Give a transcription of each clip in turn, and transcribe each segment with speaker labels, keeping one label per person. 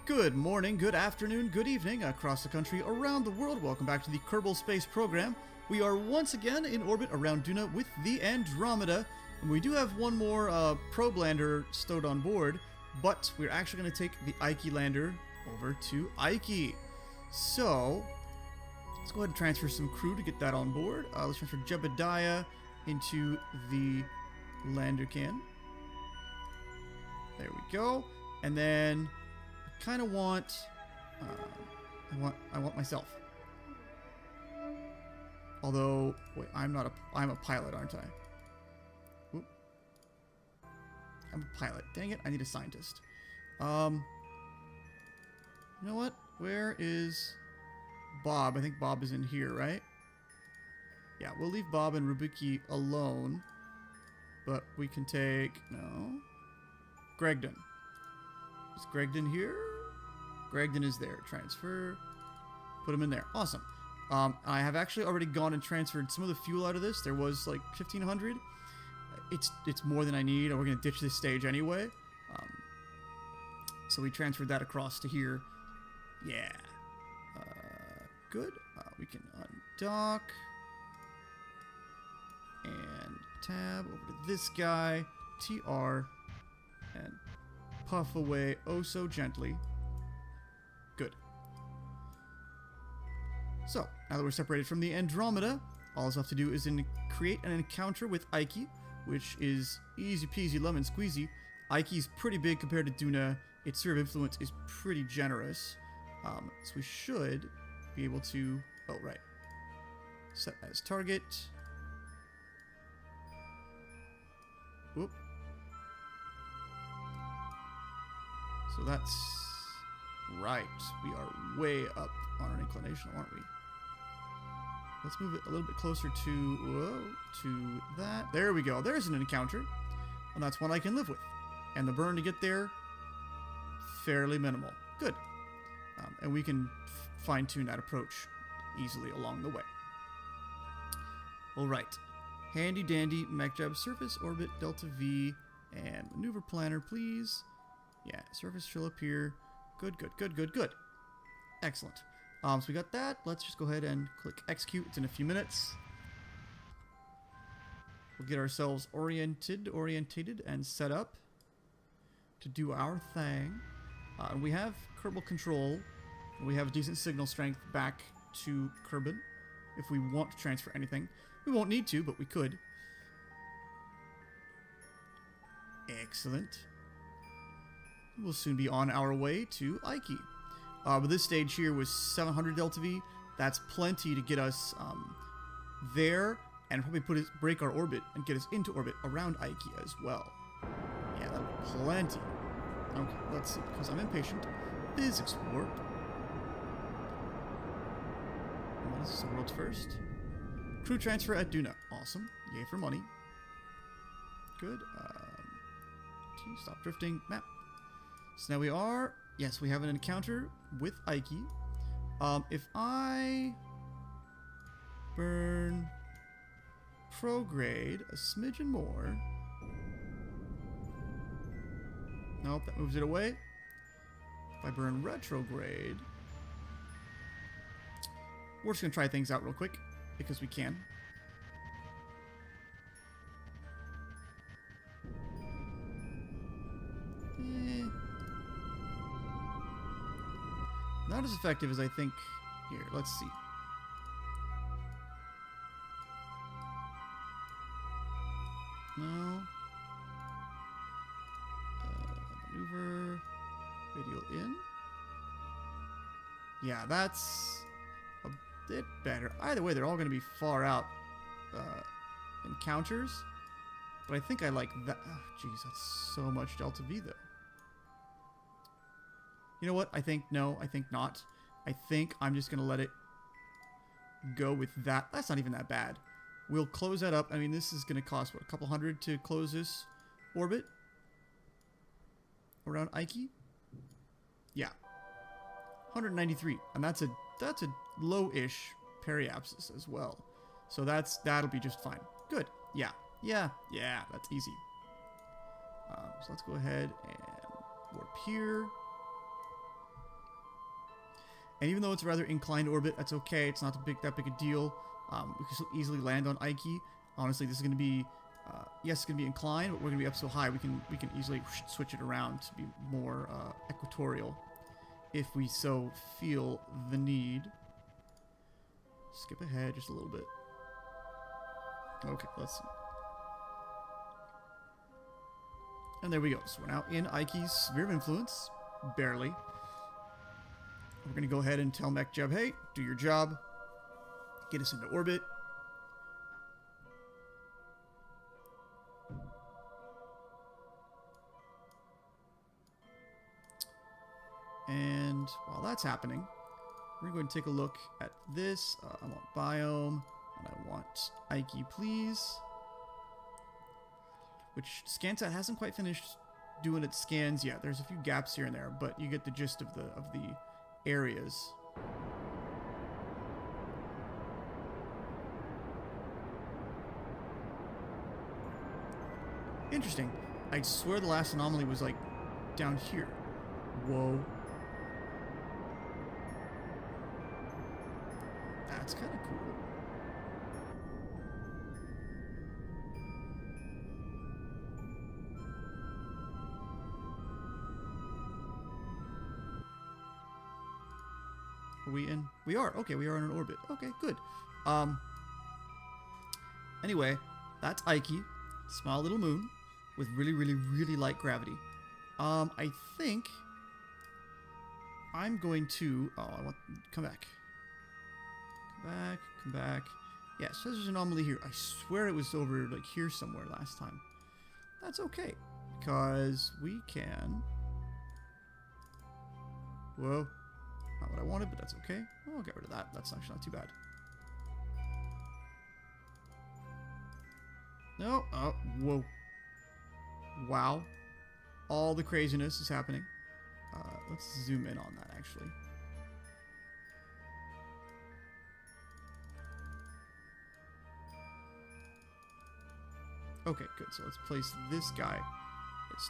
Speaker 1: Good morning, good afternoon, good evening, across the country, around the world. Welcome back to the Kerbal Space Program. We are once again in orbit around Duna with the Andromeda. And we do have one more probe lander stowed on board, but we're actually going to take the Ike lander over to Ike. So, let's go ahead and transfer some crew to get that on board. Let's transfer Jebediah into the lander can. There we go. And then kind of want I want myself. Although, wait, I'm a pilot, aren't I? Oop. I'm a pilot. Dang it, I need a scientist. You know what? Where is Bob? I think Bob is in here, right? Yeah, we'll leave Bob and Rubuki alone. But we can take, no, Gregdon. Is Gregdon here? Gregdon is there. Transfer. Put him in there. Awesome. I have actually already gone and transferred some of the fuel out of this. There was like 1,500. It's more than I need. We're going to ditch this stage anyway. So we transferred that across to here. Yeah. Good. We can undock. And tab over to this guy. TR. And puff away oh so gently. Good. So, now that we're separated from the Andromeda, all that's left to do is create an encounter with Ike, which is easy peasy lemon squeezy. Ike's pretty big compared to Duna. Its sphere of influence is pretty generous. So we should be able to... Oh, right. Set as target. Whoop. So that's right. We are way up on our inclination, aren't we? Let's move it a little bit closer to that. There we go. There's an encounter. And that's one I can live with. And the burn to get there, fairly minimal. Good. And we can fine-tune that approach easily along the way. All right. Handy-dandy mech-jab surface, orbit, delta V, and maneuver planner, please. Yeah, surface should appear. Good, good, good, good, good. Excellent. So we got that. Let's just go ahead and click execute. It's in a few minutes. We'll get ourselves orientated, and set up to do our thing. And we have Kerbal control. And we have decent signal strength back to Kerbin if we want to transfer anything. We won't need to, but we could. Excellent. We'll soon be on our way to Ike. But this stage here was 700 Delta V. That's plenty to get us there, and probably break our orbit and get us into orbit around Ike as well. Yeah, that'll be plenty. Okay, let's see, because I'm impatient. Physics warp. What is this, the world's first? Crew transfer at Duna. Awesome. Yay for money. Good. Stop drifting. Map. So now we are... Yes, we have an encounter with Ike. If I burn prograde a smidgen more... Nope, that moves it away. If I burn retrograde... We're just going to try things out real quick, because we can. Not as effective as I think. Here, let's see. No. Maneuver. Radial in. Yeah, that's a bit better. Either way, they're all going to be far out encounters. But I think I like that. Oh, jeez, that's so much Delta V, though. You know what? I think no. I think not. I think I'm just going to let it go with that. That's not even that bad. We'll close that up. I mean, this is going to cost, what, a couple hundred to close this orbit? Around Ike? Yeah. 193. And that's a low-ish periapsis as well. So that'll be just fine. Good. Yeah. Yeah. Yeah. That's easy. So let's go ahead and warp here. And even though it's a rather inclined orbit, that's okay. It's not that big a deal. We can still easily land on Ike. Honestly, this is going to be, yes, it's going to be inclined, but we're going to be up so high we can easily switch it around to be more equatorial if we so feel the need. Skip ahead just a little bit. Okay, let's see. And there we go. So we're now in Ike's sphere of influence. Barely. We're going to go ahead and tell Mech Jeb, hey, do your job. Get us into orbit. And while that's happening, we're going to take a look at this. I want biome, and I want Ike, please. Which ScanSat hasn't quite finished doing its scans yet. There's a few gaps here and there, but you get the gist of the areas. Interesting. I swear the last anomaly was like down here. Whoa. That's kind of cool. Are we in? We are. Okay, we are in an orbit. Okay, good. Anyway, that's Ike. Small little moon with really, really, really light gravity. I think I'm going to... Oh, I want... Come back. Come back. Come back. Yeah, so there's an anomaly here. I swear it was over, like, here somewhere last time. That's okay. Because we can... Whoa. Not what I wanted, but that's okay. I'll get rid of that. That's actually not too bad. No. Oh, whoa. Wow. All the craziness is happening. Let's zoom in on that, actually. Okay, good. So let's place this guy as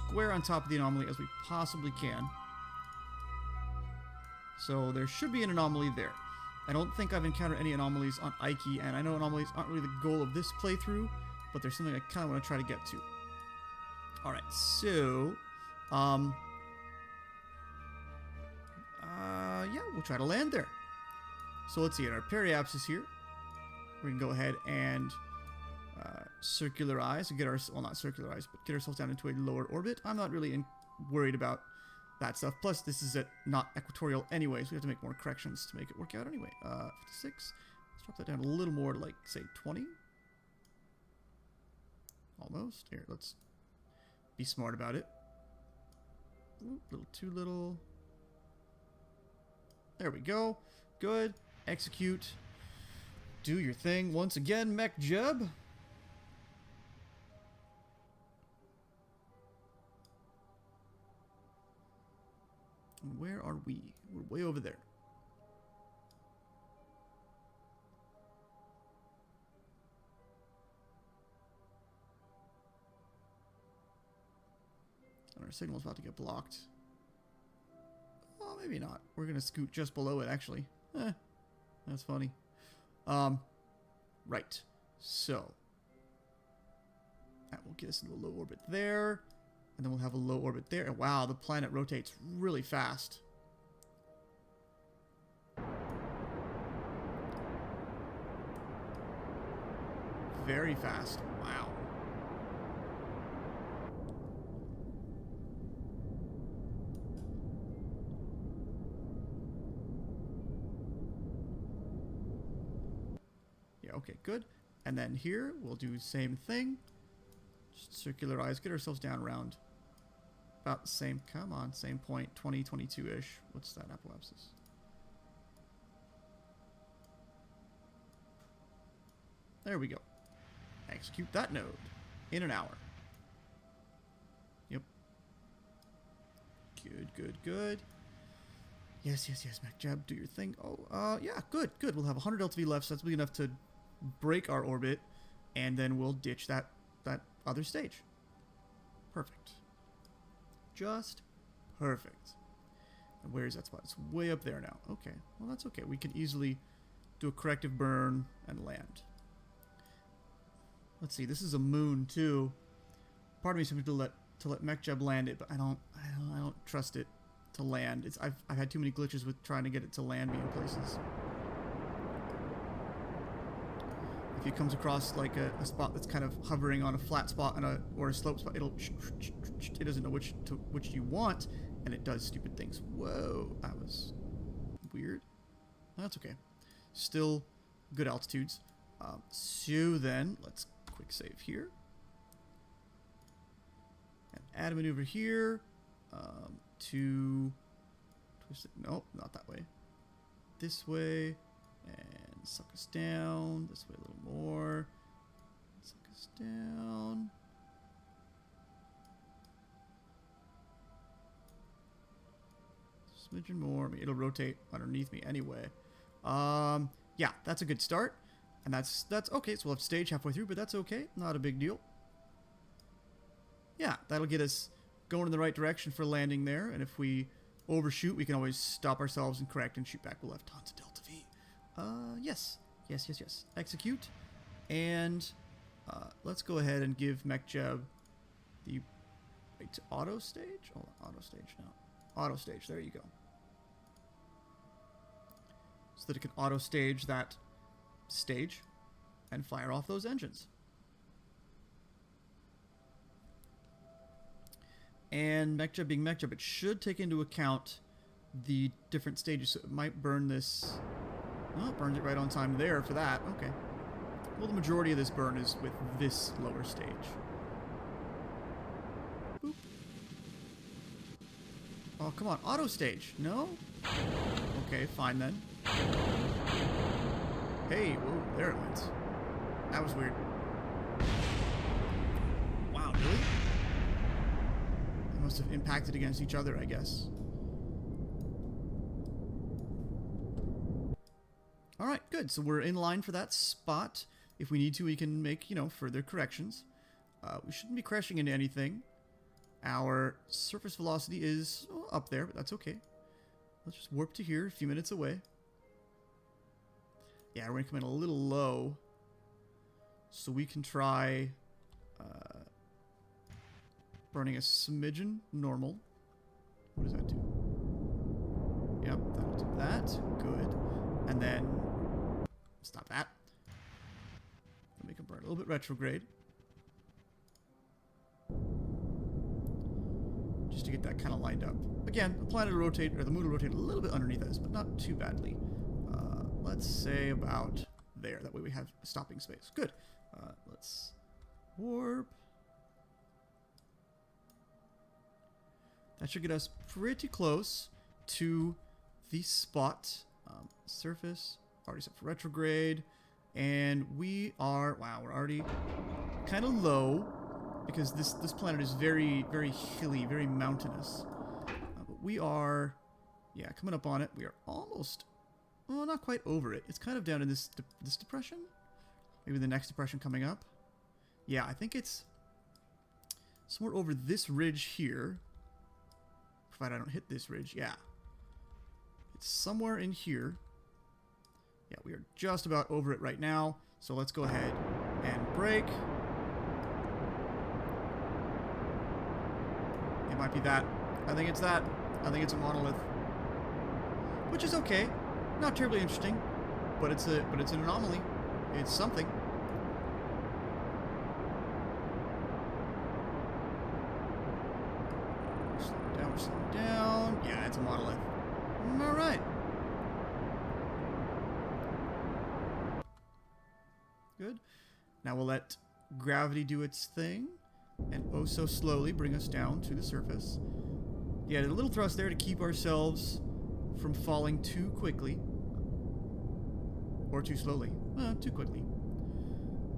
Speaker 1: square on top of the anomaly as we possibly can. So there should be an anomaly there. I don't think I've encountered any anomalies on Ike, and I know anomalies aren't really the goal of this playthrough, but there's something I kind of want to try to get to. Alright, so... yeah, we'll try to land there. So let's see, our periapsis here. We can go ahead and circularize, and get our... Well, not circularize, but get ourselves down into a lower orbit. I'm not really worried about that stuff. Plus, this is not equatorial anyway, so we have to make more corrections to make it work out anyway. 56. Let's drop that down a little more to, like, say, 20. Almost. Here, let's be smart about it. Ooh, little too little. There we go. Good. Execute. Do your thing. Once again, Mech Jeb. And where are we? We're way over there. And our signal's about to get blocked. Oh, maybe not. We're going to scoot just below it, actually. That's funny. Right. So. That will get us into a low orbit there. And then we'll have a low orbit there. And wow, the planet rotates really fast. Very fast. Wow. Yeah, okay, good. And then here, we'll do the same thing. Just circularize, get ourselves down around about the same, come on, same point, 20, 22-ish. What's that, apoapsis? There we go. Execute that node in an hour. Yep. Good, good, good. Yes, yes, yes, Mech Jeb, do your thing. Oh, yeah, good, good. We'll have 100 LTV left, so that's big enough to break our orbit, and then we'll ditch that other stage. Perfect. Just perfect. And where is that spot? It's way up there now. Okay, well that's okay. We can easily do a corrective burn and land. Let's see. This is a moon too. Part of me is tempted to let MechJeb land it, but I don't trust it to land. I've had too many glitches with trying to get it to land me in places. If it comes across like a spot that's kind of hovering on a flat spot or a slope spot, it doesn't know which you want, and it does stupid things. Whoa, that was weird. That's okay. Still good altitudes. So then, let's quick save here. And add a maneuver here to twist it. Nope, not that way. This way. And suck us down. This way a little more. Suck us down. Smidgen more. I mean, it'll rotate underneath me anyway. Yeah, that's a good start. And that's okay. So we'll have stage halfway through, but that's okay. Not a big deal. Yeah, that'll get us going in the right direction for landing there. And if we overshoot, we can always stop ourselves and correct and shoot back. We'll have tons of Delta V. Yes. Execute. And let's go ahead and give MechJeb the... Wait, to auto stage? Oh, auto stage now. Auto stage, there you go. So that it can auto stage that stage and fire off those engines. And MechJeb being MechJeb, it should take into account the different stages. So it might burn this... Oh, it burns it right on time there for that. Okay. Well, the majority of this burn is with this lower stage. Boop. Oh, come on. Auto stage. No? Okay, fine then. Hey, whoa, there it went. That was weird. Wow, really? They must have impacted against each other, I guess. Alright, good. So we're in line for that spot. If we need to, we can make, further corrections. We shouldn't be crashing into anything. Our surface velocity is up there, but that's okay. Let's just warp to here, a few minutes away. Yeah, we're going to come in a little low. So we can try burning a smidgen normal. What does that do? Yep, that'll do that. Good. And then... Stop that. Let me burn a little bit retrograde. Just to get that kind of lined up. Again, the planet will rotate, or the moon will rotate a little bit underneath us, but not too badly. Let's say about there. That way we have stopping space. Good. Let's warp. That should get us pretty close to the spot. Surface. Already set for retrograde. And we are... Wow, we're already kind of low. Because this planet is very, very hilly, very mountainous. But we are... Yeah, coming up on it. We are almost... Well, not quite over it. It's kind of down in this depression. Maybe the next depression coming up. Yeah, I think it's somewhere over this ridge here. Provided I don't hit this ridge. Yeah. It's somewhere in here. Yeah, we are just about over it right now. So let's go ahead and brake. It might be that. I think it's that. I think it's a monolith. Which is okay. Not terribly interesting, but it's an anomaly. It's something. We're slowing down. Yeah, it's a monolith. All right. Good. Now we'll let gravity do its thing, and oh so slowly bring us down to the surface. Yeah, a little thrust there to keep ourselves from falling too quickly. Or too slowly. Too quickly.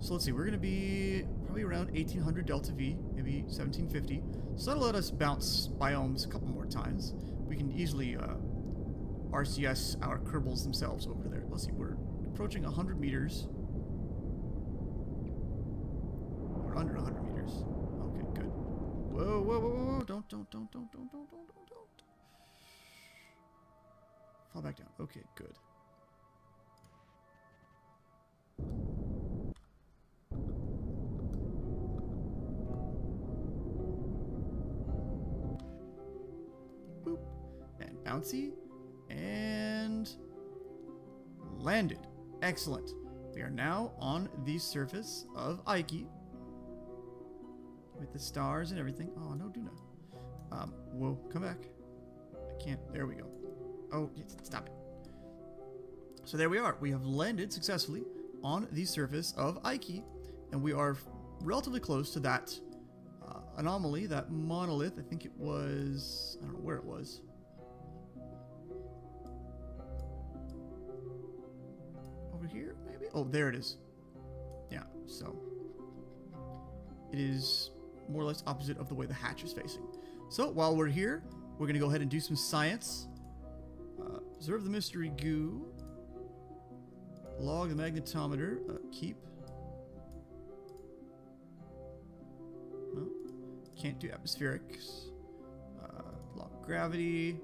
Speaker 1: So let's see, we're going to be probably around 1800 Delta V, maybe 1750. So that'll let us bounce biomes a couple more times. We can easily RCS our Kerbals themselves over there. Let's see, we're approaching 100 meters. We're under 100 meters. Okay, good. Whoa. Don't. Fall back down. Okay, good. Boop. And bouncy. And landed. Excellent. We are now on the surface of Ike. With the stars and everything. Oh, no, do not. Whoa, come back. I can't. There we go. Oh, stop it. So there we are. We have landed successfully on the surface of Ike, and we are relatively close to that anomaly, that monolith. I think it was... I don't know where it was. Over here, maybe? Oh, there it is. Yeah, so... It is more or less opposite of the way the hatch is facing. So, while we're here, we're going to go ahead and do some science. Observe the mystery goo. Log the magnetometer. Keep. No. Can't do atmospherics. Log gravity.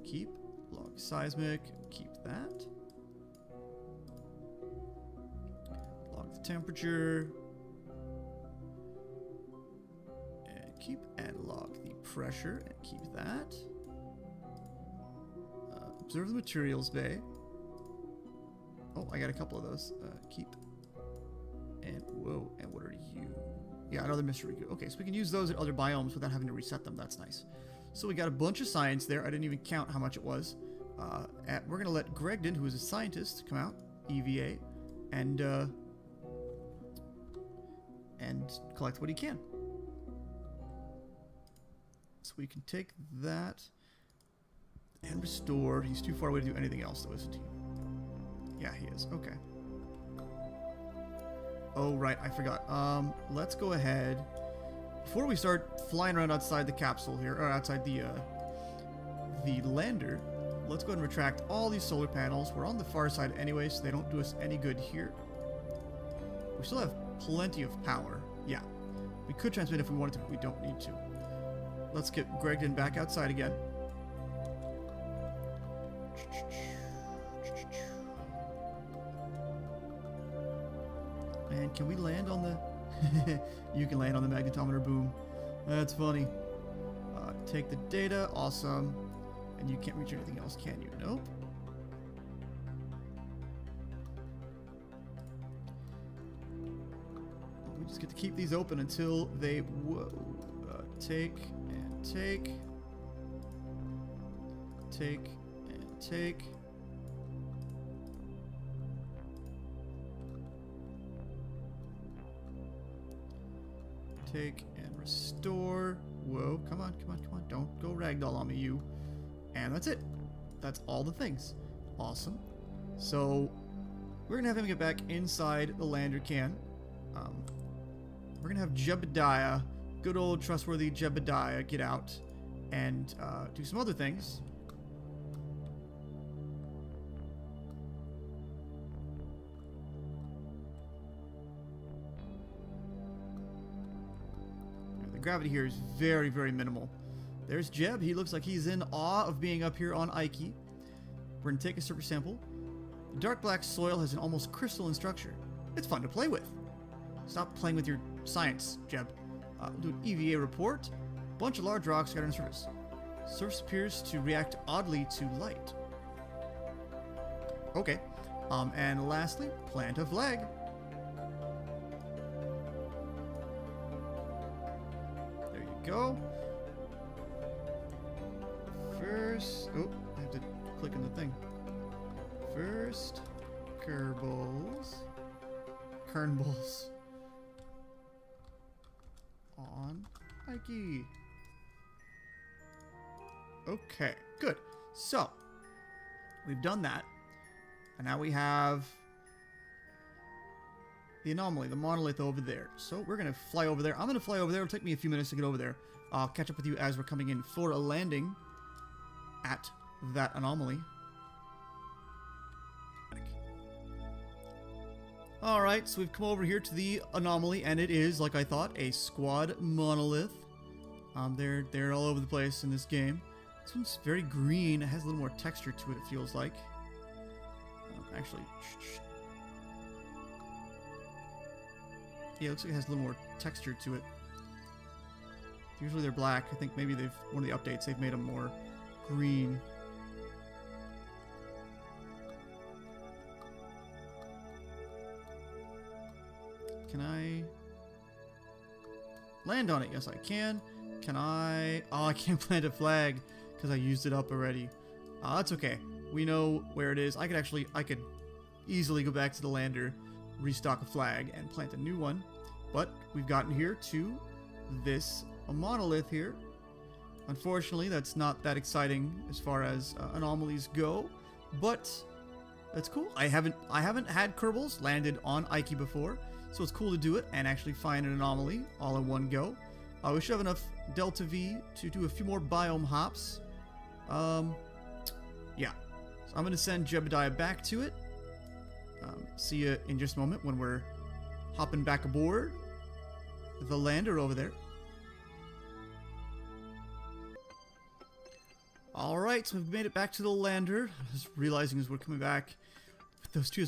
Speaker 1: Keep. Log seismic. Keep that. Log the temperature. And keep. And log the pressure. And keep that. Observe the materials bay. Oh, I got a couple of those. Keep. And whoa, and what are you? Yeah, another mystery goo. Okay, so we can use those at other biomes without having to reset them. That's nice. So we got a bunch of science there. I didn't even count how much it was. We're going to let Gregdon, who is a scientist, come out, EVA, and collect what he can. So we can take that and restore. He's too far away to do anything else, though, isn't he? Yeah, he is. Okay. Oh, right. I forgot. Let's go ahead. Before we start flying around outside the capsule here, or outside the lander, let's go ahead and retract all these solar panels. We're on the far side anyway, so they don't do us any good here. We still have plenty of power. Yeah. We could transmit if we wanted to, but we don't need to. Let's get Gregdon back outside again. And can we land on the... You can land on the magnetometer, boom. That's funny. Take the data, awesome. And you can't reach anything else, can you? Nope. We just get to keep these open until they... Whoa. Take and take. Take and take. Take and restore. Whoa, come on, come on, come on. Don't go ragdoll on me, you. And that's it. That's all the things. Awesome. So, we're going to have him get back inside the lander can. We're going to have Jebediah, good old trustworthy Jebediah, get out and do some other things. Gravity here is very, very minimal. There's Jeb. He looks like he's in awe of being up here on Ike. We're going to take a surface sample. The dark black soil has an almost crystalline structure. It's fun to play with. Stop playing with your science, Jeb. We'll do an EVA report. Bunch of large rocks scattered on the surface. Surface appears to react oddly to light. Okay. And lastly, plant a flag. Go. First, oh, I have to click on the thing. First, Kerbals. Kerbals. On Ike. Okay, good. So, we've done that. And now we have the anomaly, the monolith over there. So we're going to fly over there. I'm going to fly over there. It'll take me a few minutes to get over there. I'll catch up with you as we're coming in for a landing at that anomaly. Alright, so we've come over here to the anomaly, and it is, like I thought, a squad monolith. They're all over the place in this game. This one's very green. It has a little more texture to it, it feels like. Actually, yeah, it looks like it has a little more texture to it. Usually they're black. I think maybe one of the updates, they've made them more green. Can I land on it? Yes, I can. Can I? Oh, I can't plant a flag because I used it up already. That's okay. We know where it is. I could easily go back to the lander, restock a flag, and plant a new one. But we've gotten here to this monolith here. Unfortunately, that's not that exciting as far as anomalies go, but that's cool. I haven't had Kerbals landed on Ike before, so it's cool to do it and actually find an anomaly all in one go. We should have enough Delta V to do a few more biome hops. Yeah. So I'm going to send Jebediah back to it. See you in just a moment when we're hopping back aboard the lander over there. Alright, so we've made it back to the lander. I was realizing as we're coming back with those two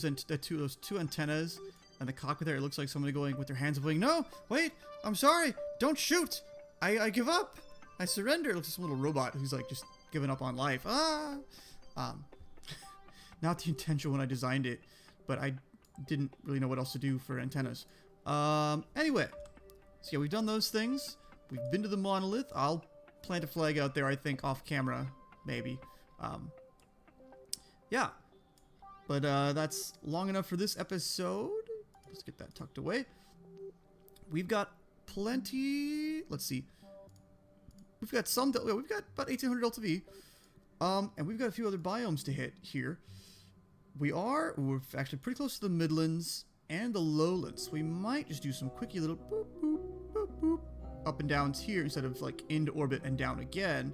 Speaker 1: antennas and the cockpit there, it looks like somebody going with their hands up going, "No, wait, I'm sorry, don't shoot. I give up. I surrender." It looks like some little robot who's like just giving up on life. Not the intention when I designed it, but I didn't really know what else to do for antennas. Anyway, so yeah, we've done those things. We've been to the monolith. I'll plant a flag out there, I think, off camera, maybe. Yeah. But that's long enough for this episode. Let's get that tucked away. We've got plenty. Let's see. We've got we've got about 1800 Delta V. And we've got a few other biomes to hit here. We're actually pretty close to the Midlands and the Lowlands. So we might just do some quickie little boop, boop, boop, boop, up and downs here instead of like into orbit and down again.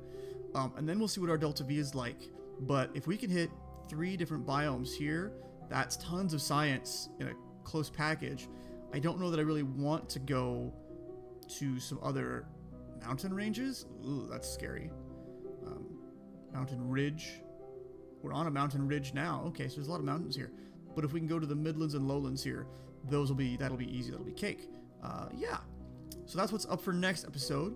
Speaker 1: And then we'll see what our Delta V is like. But if we can hit 3 different biomes here, that's tons of science in a close package. I don't know that I really want to go to some other mountain ranges. Ooh, that's scary. Mountain ridge. We're on a mountain ridge now. Okay, so there's a lot of mountains here. But if we can go to the Midlands and Lowlands here, that'll be easy. That'll be cake. Yeah. So that's what's up for next episode.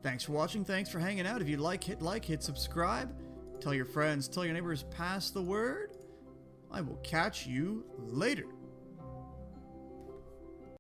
Speaker 1: Thanks for watching. Thanks for hanging out. If you like, hit subscribe. Tell your friends, tell your neighbors, pass the word. I will catch you later.